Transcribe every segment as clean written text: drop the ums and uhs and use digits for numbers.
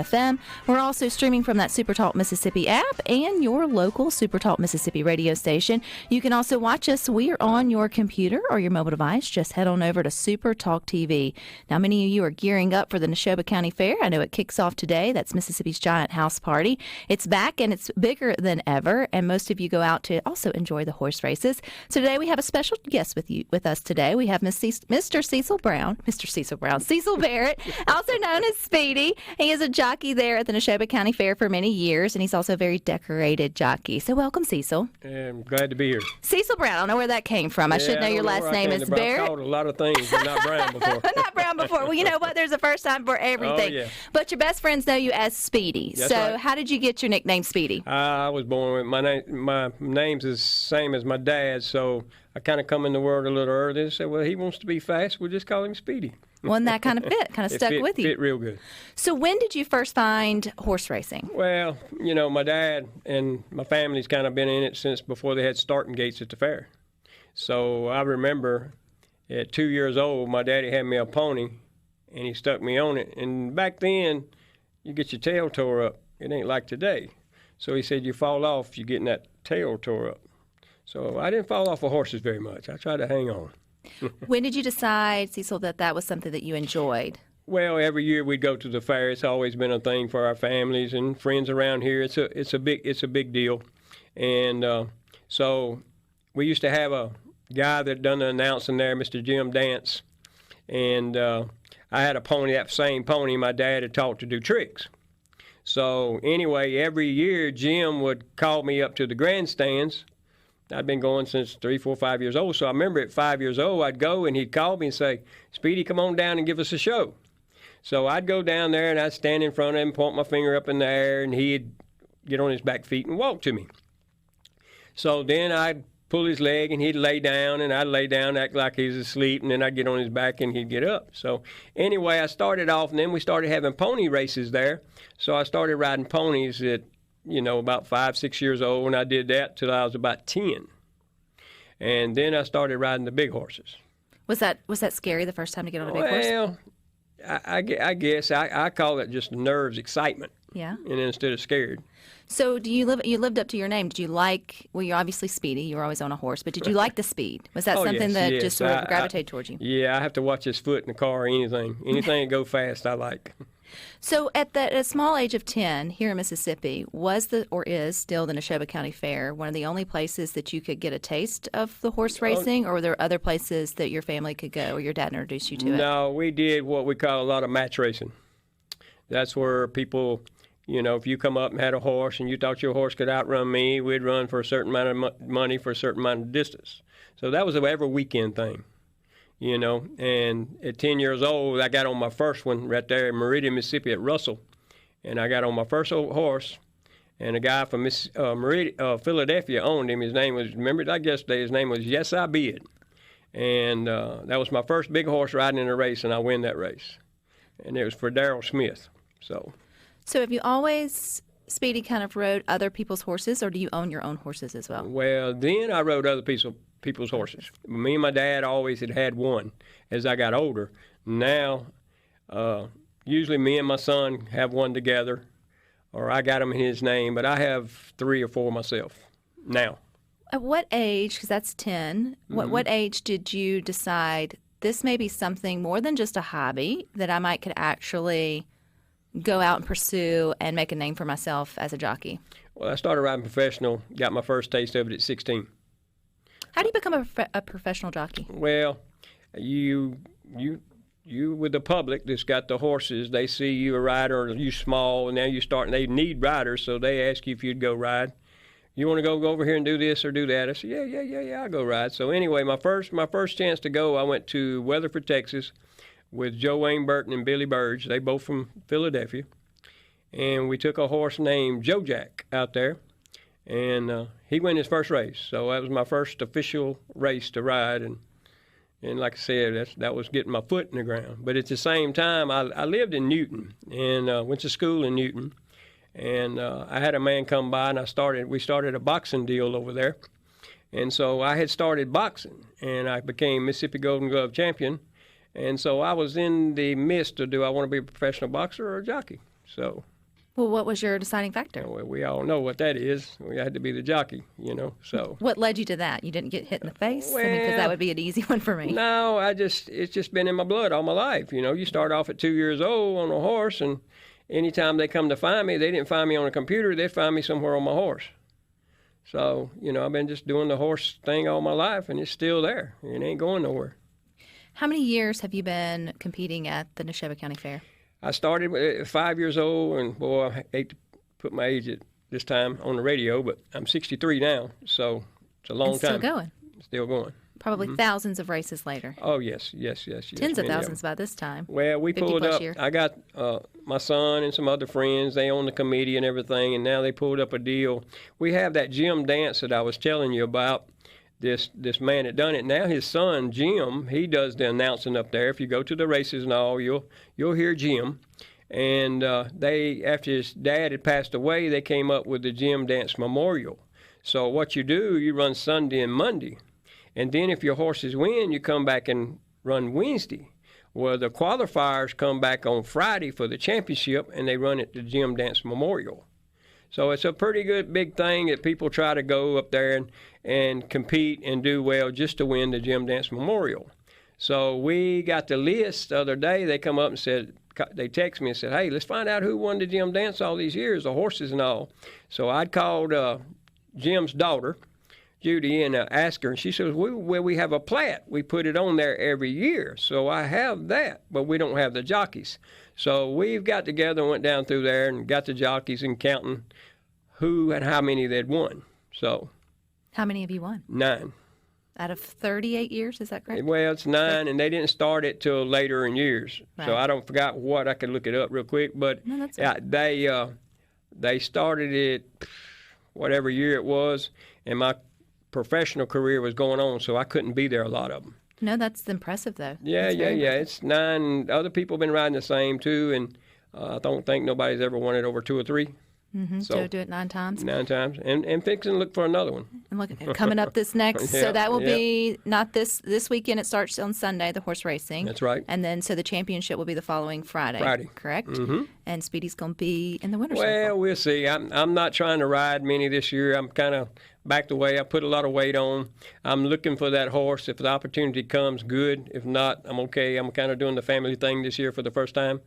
FM. We're also streaming from that SuperTalk Mississippi app and your local SuperTalk Mississippi radio station. You can also watch us. We are on your computer or your mobile device. Just head on over to SuperTalk TV. Now, many of you are gearing up for the Neshoba County Fair. I know it kicks off today. That's Mississippi's giant house party. It's back and it's bigger than ever, and most of you go out to also enjoy the horse races. So today we have a special guest with us today. We have Mr. Cecil Barrett, also known as Speedy. He is a jockey there at the Neshoba County Fair for many years, and he's also a very decorated jockey. So welcome, Cecil. I'm glad to be here. Cecil Brown. I don't know where that came from. I should know your last name is Barrett. I've called a lot of things, but not Brown before. Not Brown before. Well, you know what? There's a first time for everything. Oh, yeah. But your best friends know you as Speedy. That's so right. How did you get your nickname Speedy? I was born with my name's the same as my dad's, so I kind of come in the world a little early and said, well, he wants to be fast. We'll just call him Speedy. Well, and that kind of stuck with you. It fit real good. So when did you first find horse racing? Well, my dad and my family's kind of been in it since before they had starting gates at the fair. So I remember at 2 years old, my daddy had me a pony, and he stuck me on it. And back then, you get your tail tore up. It ain't like today. So he said, you fall off, you're getting that tail tore up. So I didn't fall off of horses very much. I tried to hang on. When did you decide, Cecil, that was something that you enjoyed? Well, every year we'd go to the fair. It's always been a thing for our families and friends around here. It's a big deal. And so we used to have a guy that done the announcing there, Mr. Jim Dance. And I had a pony, that same pony my dad had taught to do tricks. So anyway, every year Jim would call me up to the grandstands. I'd been going since 3, 4, 5 years old. So I remember at 5 years old, I'd go and he'd call me and say, Speedy, come on down and give us a show. So I'd go down there and I'd stand in front of him, point my finger up in the air, and he'd get on his back feet and walk to me. So then I'd pull his leg and he'd lay down, and I'd lay down, act like he was asleep, and then I'd get on his back and he'd get up. So anyway, I started off, and then we started having pony races there. So I started riding ponies at about 5, 6 years old, and I did that till I was about 10. And then I started riding the big horses. Was that scary the first time to get on a big horse? Well, I guess I call it just nerves, excitement. Yeah. And instead of scared. So you lived up to your name. Did you you're obviously Speedy. You were always on a horse, but did you like the speed? Was that something that just sort of gravitated towards you? Yeah, I have to watch his foot in the car or anything. Anything that go fast, I like. So at a small age of 10 here in Mississippi, is still the Neshoba County Fair one of the only places that you could get a taste of the horse racing, or were there other places that your family could go or your dad introduced you to it? No, we did what we call a lot of match racing. That's where people, if you come up and had a horse and you thought your horse could outrun me, we'd run for a certain amount of money for a certain amount of distance. So that was an every weekend thing. And at 10 years old, I got on my first one right there in Meridian, Mississippi at Russell. And I got on my first old horse, and a guy from Philadelphia owned him. His name was, his name was Yes, I Bid. And that was my first big horse riding in a race, and I win that race. And it was for Darrell Smith. So have you always, Speedy, kind of rode other people's horses, or do you own your own horses as well? Well, then I rode other people's horses. Me and my dad always had one as I got older. Now, usually me and my son have one together, or I got him in his name, but I have 3 or 4 myself now. At what age, because that's 10, what age did you decide this may be something more than just a hobby that I could actually go out and pursue and make a name for myself as a jockey? Well, I started riding professional, got my first taste of it at 16. How do you become a professional jockey? Well, you with the public that's got the horses, they see you a rider, you small, and now you start, and they need riders, so they ask you if you'd go ride. You want to go over here and do this or do that? I said, yeah, I'll go ride. So anyway, my first chance to go, I went to Weatherford, Texas, with Joe Wayne Burton and Billy Burge. They both from Philadelphia. And we took a horse named Joe Jack out there, and he won his first race. So that was my first official race to ride. And like I said, that was getting my foot in the ground. But at the same time, I lived in Newton and went to school in Newton. And I had a man come by, and we started a boxing deal over there. And so I had started boxing, and I became Mississippi Golden Glove champion. And so I was in the midst of, do I want to be a professional boxer or a jockey? So Well, what was your deciding factor? Well, we all know what that is. We had to be the jockey, so. What led you to that? You didn't get hit in the face? Because that would be an easy one for me. No, it's just been in my blood all my life. You start off at 2 years old on a horse, and anytime they come to find me, they didn't find me on a computer. They find me somewhere on my horse. So, I've been just doing the horse thing all my life, and it's still there. It ain't going nowhere. How many years have you been competing at the Neshoba County Fair? I started at 5 years old, and boy, I hate to put my age at this time on the radio, but I'm 63 now, so it's a long time. Still going. Still going. Probably thousands of races later. Oh, yes. Tens of thousands by this time. Well, we pulled up. Year. I got my son and some other friends. They own the committee and everything, and now they pulled up a deal. We have that Jim dance that I was telling you about. This man that done it. Now his son Jim, he does the announcing up there. If you go to the races and all, you'll hear Jim. And they, after his dad had passed away, they came up with the Jim Dance Memorial. So what you do, you run Sunday and Monday, and then if your horses win, you come back and run Wednesday. Well, the qualifiers come back on Friday for the championship, and they run it to Jim Dance Memorial. So it's a pretty good big thing that people try to go up there and compete and do well just to win the Jim Dance Memorial. So we got the list the other day. They come up and said, they text me and said, hey, let's find out who won the Jim Dance all these years, the horses and all. So I called Jim's daughter, Judy, and asked her, and she says, well, we have a plat. We put it on there every year. So I have that, but we don't have the jockeys. So we've got together and went down through there and got the jockeys and counting who and how many they'd won. So. How many have you won? 9. Out of 38 years, is that correct? Well, it's 9, and they didn't start it till later in years. Right. So I don't forgot what. I could look it up real quick. But no, that's they started it whatever year it was, and my professional career was going on, so I couldn't be there a lot of them. No, that's impressive, though. Yeah. It's 9. Other people have been riding the same, too, and I don't think nobody's ever won it over 2 or 3. Mm-hmm. So do it 9 times. 9 times, and fixing to look for another one. And look, coming up this next, so that will be not this weekend. It starts on Sunday, the horse racing. That's right. And then so the championship will be the following Friday. Correct. Mm-hmm. And Speedy's going to be in the winner's circle. Well, we'll see. I'm not trying to ride many this year. I'm kind of backed away. I put a lot of weight on. I'm looking for that horse. If the opportunity comes, good. If not, I'm okay. I'm kind of doing the family thing this year for the first time.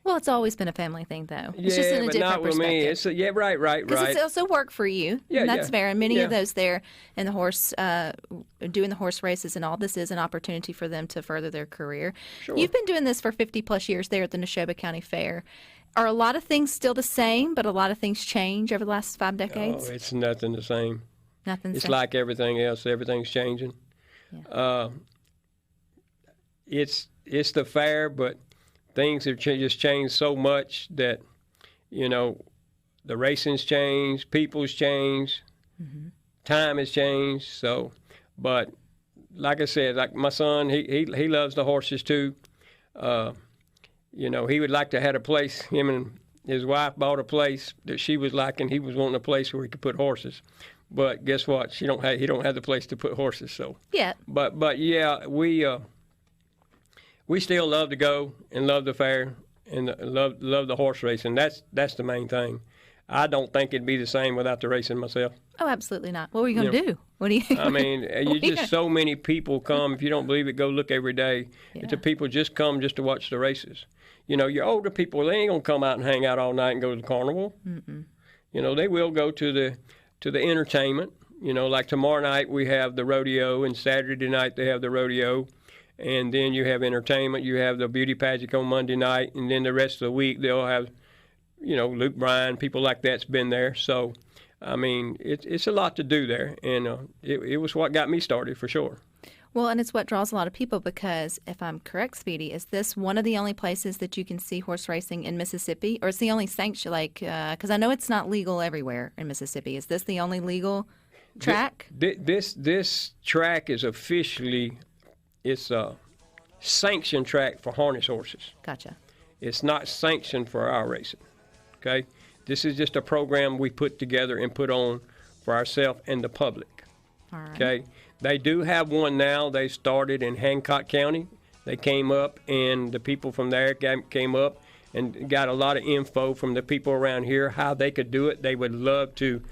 Well, it's always been a family thing, though. It's just in a but different not with perspective. me. Right. Because it's also work for you. Yeah, and that's fair. And many of Yeah. those there in the horse, doing the horse races and all, this is an opportunity for them to further their career. Sure. You've been doing this for 50-plus years there at the Neshoba County Fair. Are a lot of things still the same, but a lot of things change over the last 5 decades? Oh, it's nothing the same. Nothing the It's same? like everything else. Everything's changing. Yeah. It's the fair, but things have just changed so much that, the racing's changed, people's changed, time has changed. So, but like I said, like my son, he loves the horses too. He would like to have a place. Him and his wife bought a place that she was liking. He was wanting a place where he could put horses. But guess what? He don't have the place to put horses. So yeah. But yeah, we still love to go and love the fair and love the horse racing. That's the main thing. I don't think it'd be the same without the racing myself. Oh, absolutely not. What were you going to do? What do you? I mean, so many people come. If you don't believe it, go look every day. Yeah. The people just come just to watch the races. Your older people, they ain't gonna come out and hang out all night and go to the carnival. Mm-mm. They will go to the entertainment. Like tomorrow night we have the rodeo, and Saturday night they have the rodeo. And then you have entertainment. You have the beauty pageant on Monday night. And then the rest of the week they'll have, Luke Bryan, people like that's been there. So, I mean, it's a lot to do there. And it was what got me started for sure. Well, and it's what draws a lot of people because, if I'm correct, Speedy, is this one of the only places that you can see horse racing in Mississippi? Or it's the only sanction, because I know it's not legal everywhere in Mississippi. Is this the only legal track? This track is officially... It's a sanctioned track for harness horses. Gotcha. It's not sanctioned for our racing, okay? This is just a program we put together and put on for ourselves and the public, All right. okay? They do have one now. They started in Hancock County. They came up, and the people from there came up, and got a lot of info from the people around here how they could do it. They would love to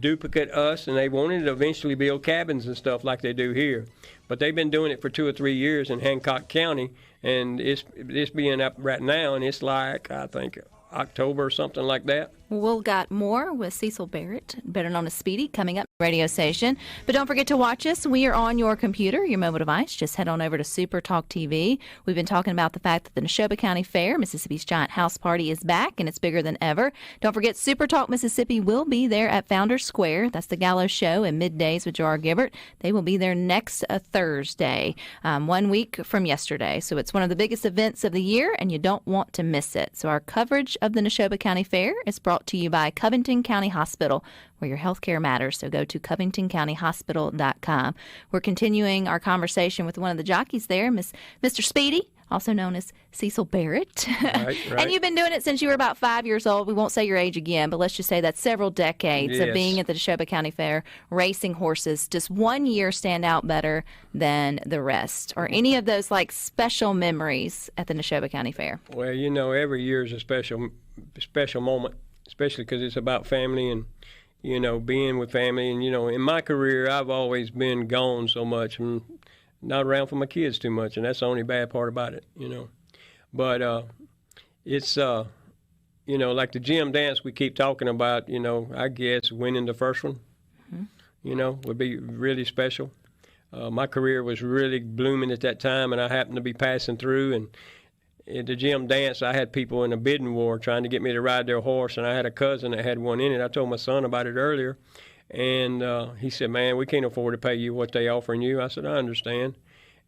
duplicate us, and they wanted to eventually build cabins and stuff like they do here. But they've been doing it for 2 or 3 years in Hancock County, and it's being up right now, and it's like, I think, October or something like that. We'll got more with Cecil Barrett, better known as Speedy, coming up radio station. But don't forget to watch us. We are on your computer, your mobile device. Just head on over to SuperTalk TV. We've been talking about the fact that the Neshoba County Fair, Mississippi's giant house party, is back, and it's bigger than ever. Don't forget, SuperTalk Mississippi will be there at Founders Square. That's the Gallo Show and Middays with Gerard Gibbert. They will be there next Thursday, 1 week from yesterday. So it's one of the biggest events of the year, and you don't want to miss it. So our coverage of the Neshoba County Fair is brought to you by Covington County Hospital, where your health care matters. So go to covingtoncountyhospital.com. We're continuing our conversation with one of the jockeys there, Mr. Speedy, also known as Cecil Barrett. Right. And you've been doing it since you were about 5 years old. We won't say your age again, but let's just say that's several decades of being at the Neshoba County Fair, racing horses. Does 1 year stand out better than the rest? Or any of those like special memories at the Neshoba County Fair? Well, you know, every year is a special moment, especially because it's about family and, you know, being with family. And, you know, in my career, I've always been gone so much and not around for my kids too much, and that's the only bad part about it, you know. But it's, you know, like the gym dance we keep talking about, you know, I guess winning the first one, you know, would be really special. My career was really blooming at that time, and I happened to be passing through, and at the gym dance, I had people in a bidding war trying to get me to ride their horse, and I had a cousin that had one in it. I told my son about it earlier, and he said, man, we can't afford to pay you what they offering you. I said, I understand.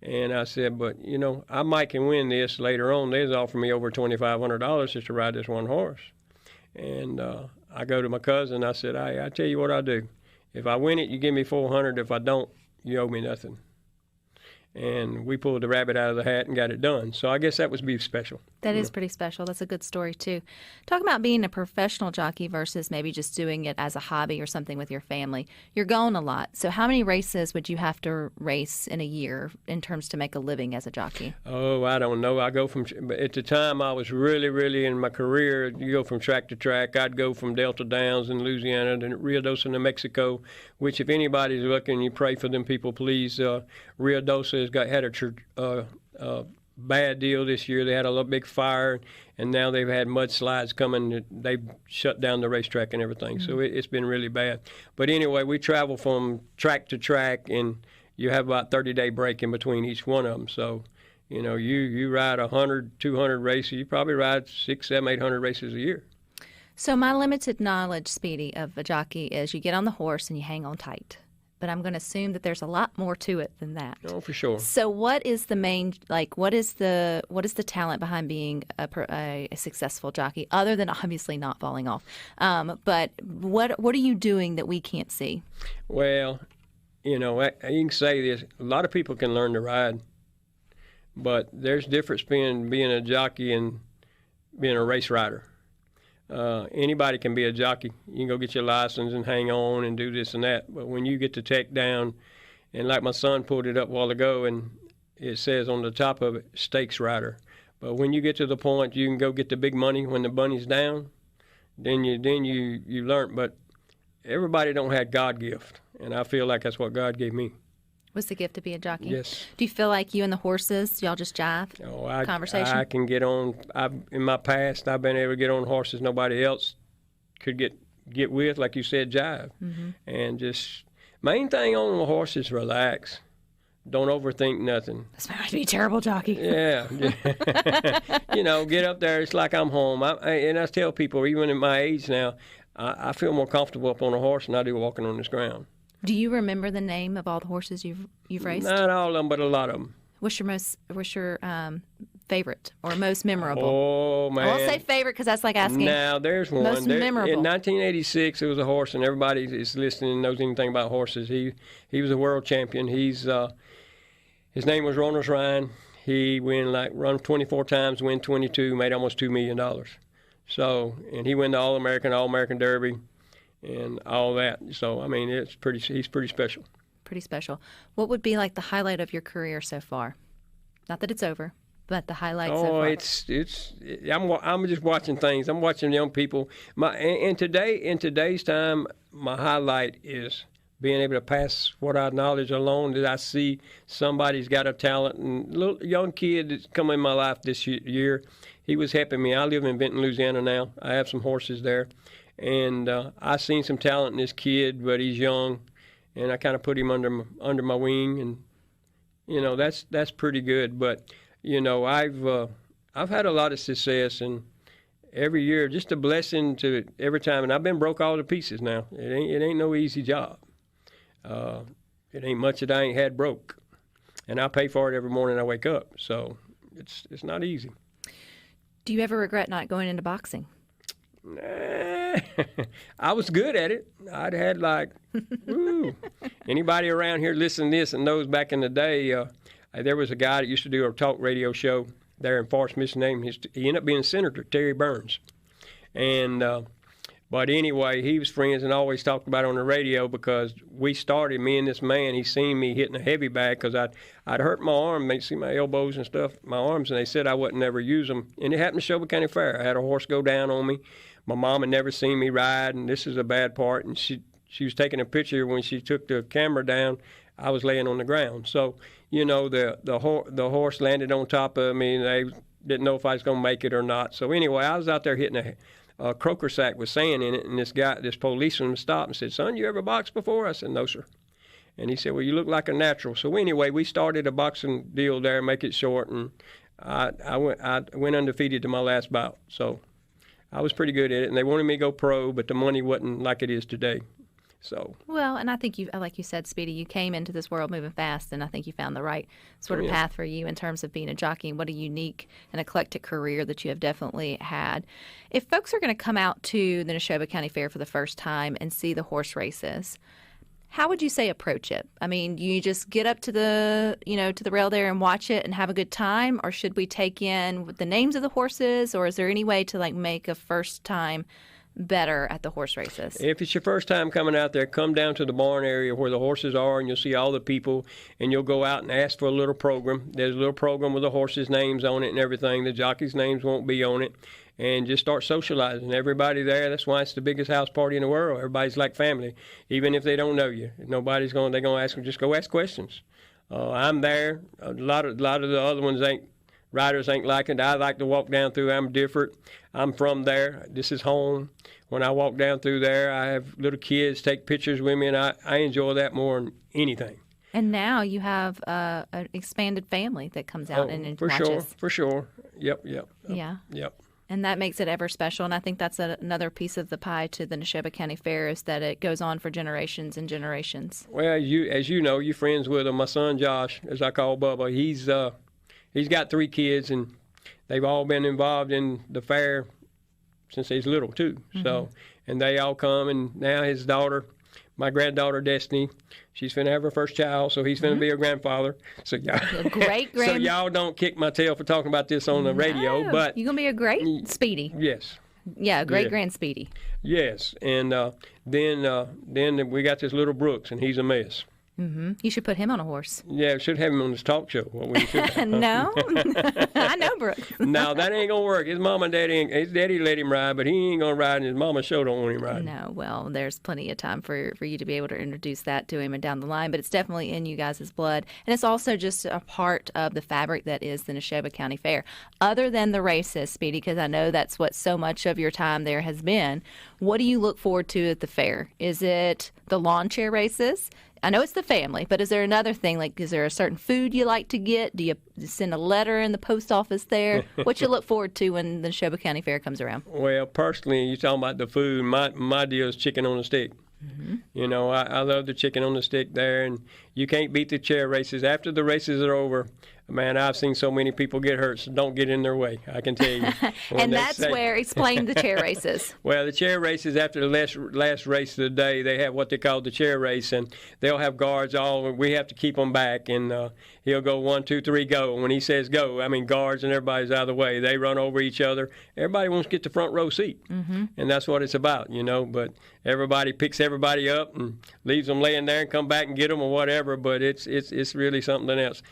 And I said, but, you know, I might can win this later on. They's offering me over $2,500 just to ride this one horse. And I go to my cousin. I said, I tell you what I'll do. If I win it, you give me $400. If I don't, you owe me nothing. And we pulled the rabbit out of the hat and got it done. So I guess that was be special. That is pretty special. That's a good story, too. Talk about being a professional jockey versus maybe just doing it as a hobby or something with your family. You're going a lot. So how many races would you have to race in a year in terms to make a living as a jockey? Oh, I don't know. I go from, at the time I was really in my career, you go from track to track. I'd go from Delta Downs in Louisiana to Rio Dosa, New Mexico, which if anybody's looking, you pray for them people, please. Rio Dosa has had a bad deal this year. They had a little big fire, and now they've had mudslides coming. They've shut down the racetrack and everything, so it's been really bad. But anyway, we travel from track to track, and you have about 30-day break in between each one of them. So, you know, you ride 100, 200 races. You probably ride 600, 700, 800 races a year. So my limited knowledge, Speedy, of a jockey is you get on the horse and you hang on tight. But I'm going to assume that there's a lot more to it than that. Oh, for sure. So what is the main, like, what is the talent behind being a successful jockey, other than obviously not falling off? But what are you doing that we can't see? Well, you know, you can say this. A lot of people can learn to ride, but there's a difference between being a jockey and being a race rider. Anybody can be a jockey. You can go get your license and hang on and do this and that. But when you get the tech down, and like my son pulled it up a while ago, and it says on the top of it, stakes rider. But when you get to the point you can go get the big money when the money's down, then you learn. But everybody don't have God gift, and I feel like that's what God gave me. Was the gift to be a jockey? Yes. Do you feel like you and the horses, y'all just jive? Conversation? I can get on. In my past, I've been able to get on horses nobody else could get with, like you said, jive. Mm-hmm. And just, main thing on a horse is relax. Don't overthink nothing. This might be a terrible jockey. Yeah. You know, get up there. It's like I'm home. And I tell people, even at my age now, I feel more comfortable up on a horse than I do walking on this ground. Do you remember the name of all the horses you've raced? Not all of them, but a lot of them. What's your favorite or most memorable? Oh, man. I won't say favorite because that's like asking. Now, there's one. Most memorable. In 1986, it was a horse, and everybody is listening and knows anything about horses. He was a world champion. His name was Ronald Ryan. He run 24 times, win 22, made almost $2 million. So, and he won the All-American Derby, and all that. So, I mean, he's pretty special. Pretty special. What would be like the highlight of your career so far? Not that it's over. but the highlights. Oh, I'm just watching things. I'm watching young people. In today's time, my highlight is being able to pass what I knowledge along. That I see somebody's got a talent, and a little young kid that's come in my life this year. He was helping me. I live in Benton, Louisiana now. I have some horses there, and I seen some talent in this kid, but he's young, and I kind of put him under my wing, and that's pretty good. But I've had a lot of success, and every year just a blessing to every time. And I've been broke all to pieces now. It ain't no easy job. It ain't much that I ain't had broke, and I pay for it every morning I wake up. So it's not easy. Do you ever regret not going into boxing? Nah, I was good at it. I'd had anybody around here listening to this and knows back in the day, there was a guy that used to do a talk radio show there in Forest, Michigan. He ended up being Senator Terry Burns. And but anyway, he was friends and always talked about it on the radio because we started, me and this man, he seen me hitting a heavy bag because I'd hurt my arm. They see my elbows and stuff, my arms, and they said I wouldn't never use them. And it happened to Neshoba County Fair. I had a horse go down on me. My mom had never seen me ride, and this is a bad part. And she was taking a picture when she took the camera down. I was laying on the ground. So, the horse landed on top of me, and they didn't know if I was going to make it or not. So anyway, I was out there hitting a croaker sack with sand in it, and this policeman stopped and said, "Son, you ever boxed before?" I said, "No, sir." And he said, "Well, you look like a natural." So anyway, we started a boxing deal there, make it short, and I went undefeated to my last bout. So I was pretty good at it, and they wanted me to go pro, but the money wasn't like it is today. So well, and I think like you said, Speedy, you came into this world moving fast, and I think you found the right sort of path for you in terms of being a jockey. And what a unique and eclectic career that you have definitely had. If folks are going to come out to the Neshoba County Fair for the first time and see the horse races, how would you say approach it? I mean, do you just get up to the rail there and watch it and have a good time, or should we take in the names of the horses, or is there any way to make a first time better at the horse races? If it's your first time coming out there, come down to the barn area where the horses are, and you'll see all the people, and you'll go out and ask for a little program. There's a little program with the horses' names on it and everything. The jockeys' names won't be on it. And just start socializing. Everybody there, that's why it's the biggest house party in the world. Everybody's like family, even if they don't know you. They're going to ask them, just go ask questions. I'm there. A lot of the other ones riders ain't like it. I like to walk down through. I'm different. I'm from there. This is home. When I walk down through there, I have little kids take pictures with me, and I enjoy that more than anything. And now you have an expanded family that comes out and watches. For sure. Yep. Yeah. Yep. And that makes it ever special. And I think that's another piece of the pie to the Neshoba County Fair, is that it goes on for generations and generations. Well, as you know, you're friends with him. My son Josh, as I call Bubba, he's got 3 kids, and they've all been involved in the fair since he's little too. Mm-hmm. So, and they all come, and now his daughter, my granddaughter Destiny, she's finna have her first child, so he's finna be a grandfather. So so y'all don't kick my tail for talking about this on the radio, but you're gonna be a great Speedy. Yes. Yeah, great grand Speedy. Yes, and then we got this little Brooks, and he's a mess. Mm-hmm. You should put him on a horse. Yeah, we should have him on this talk show. No, I know Brooks. No, that ain't gonna work. His mom and daddy, his daddy let him ride, but he ain't gonna ride, and his mama sure don't want him riding. No, well, there's plenty of time for you to be able to introduce that to him and down the line, but it's definitely in you guys' blood, and it's also just a part of the fabric that is the Neshoba County Fair. Other than the races, Speedy, because I know that's what so much of your time there has been, what do you look forward to at the fair? Is it the lawn chair races? I know it's the family, but is there another thing? Like, is there a certain food you like to get? Do you send a letter in the post office there? What you look forward to when the Neshoba County Fair comes around? Well, personally, you're talking about the food. My deal is chicken on a stick. Mm-hmm. I love the chicken on the stick there, and you can't beat the chair races. After the races are over, man, I've seen so many people get hurt, so don't get in their way, I can tell you. And that's where, explain the chair races. Well, the chair races, after the last race of the day, they have what they call the chair race, and they'll have guards we have to keep them back, and he'll go 1, 2, 3, go. And when he says go, I mean guards and everybody's out of the way. They run over each other. Everybody wants to get the front row seat, and that's what it's about, but everybody picks everybody up and leaves them laying there and come back and get them or whatever, but it's really something else.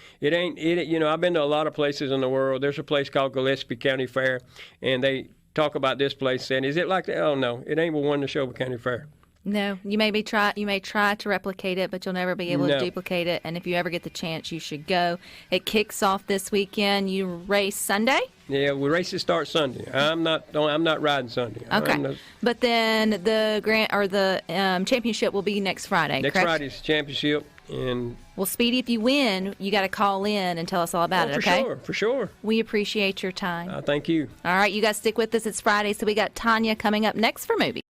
I've been to a lot of places in the world. There's a place called Gillespie County Fair, and they talk about this place saying, is it like that? Oh, no, it ain't but one Neshoba County Fair. No, you may try to replicate it, but you'll never be able to No. duplicate it. And if you ever get the chance, you should go. It kicks off this weekend. You race Sunday. Yeah, well, races start Sunday. I'm not riding Sunday. Okay, but then the championship will be next Friday. Next correct? Friday's championship, and Well, Speedy, if you win, you got to call in and tell us all about it. Okay? for sure. We appreciate your time. Thank you. All right, you guys stick with us. It's Friday, so we got Tanya coming up next for Movie.